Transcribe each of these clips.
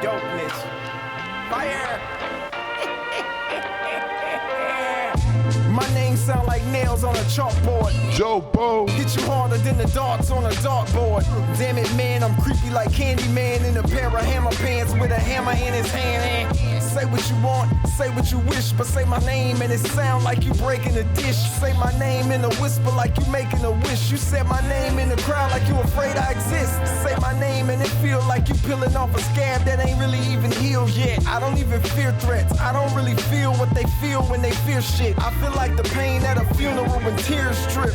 Dopeness. Fire. My name sound like nails on a chalkboard. Dobo. Hit you harder than the darts on a dartboard. Damn it, man, I'm creepy like Candyman in a pair of hammer pants with a hammer in his hand. Say what you want, say what you wish, but say my name and it sound like you breaking a dish. Say my name in a whisper like you making a wish. You said my name in the crowd like you afraid I exist. Say my name and it feel like you peeling off a scab that ain't really even healed yet. I don't even fear threats. I don't really feel what they feel when they fear shit. I feel like the pain at a funeral when tears drip.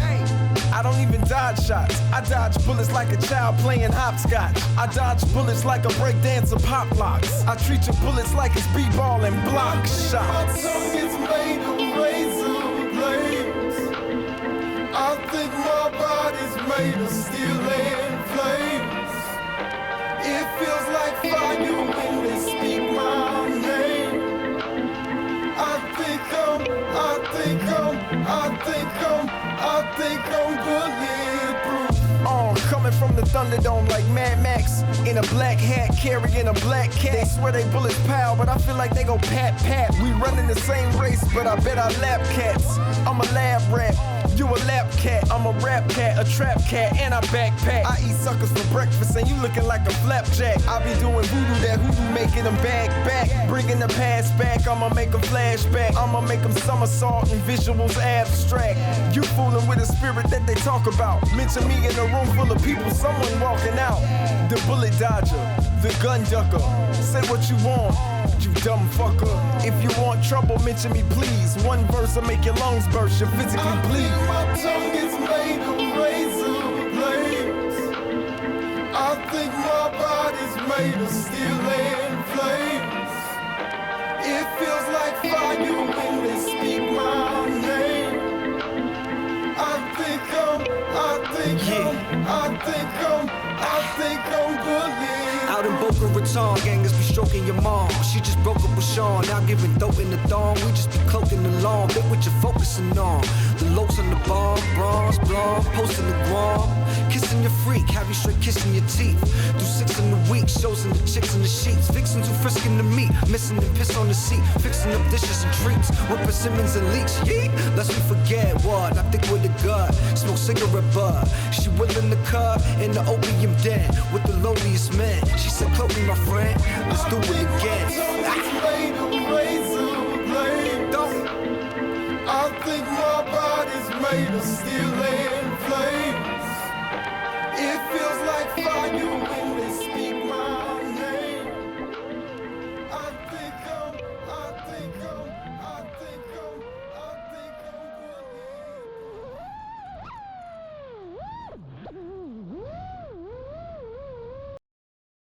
I don't even dodge shots. I dodge bullets like a child playing hopscotch. I dodge bullets like a breakdancer pop locks. I treat your bullets like it's b-ball and block shots. My tongue is made of razor blades. I think my body's made of steel and flames. It feels like fire when they speak my name. I think I'm bulletproof. Coming from the Thunderdome like Mad Max in a black hat, carrying a black cat. They swear they bullets pow, but I feel like they go pat pat. We running the same race, but I bet I lap cats. I'm a lab rat, you a lap cat. I'm a rap cat, a trap cat, and I backpack. I eat suckers for breakfast, and you looking like a flapjack. I be doing voodoo, that hoodoo making them back. Bringing the past back, I'ma make them flashback. I'ma make them somersault and visuals abstract. You fooling with a spirit that they talk about. Mention me in a room full of people, someone walking out. The bullet dodger, the gun ducker. Say what you want, you dumb fucker. If you want trouble, mention me please. One verse will make your lungs burst, you physically bleed. My tongue is made of razor blades. I think my body's made of steel and flames. It feels like fire when they speak my name. I think I'm bulletproof. Out in Boca Raton, gangers be stroking your mom. She just broke up with Sean, now giving dope in the thong. We just be cloaking along, bit what you're focusing on. The locs on the bomb, bronze, blonde, posting the guam. Kissing your freak, have you straight kissing your teeth. Do 6 in the week, shows in the chicks in the sheets. Fixing too frisking the meat, missing the piss on the seat. Fixing up dishes and treats, with persimmons and leeks. Yeet, lest we forget what, I think with the gut. Smoke cigarette butt, she willing to cut in the opium den with the loneliest men. She said, "Close me, my friend, let's do it again."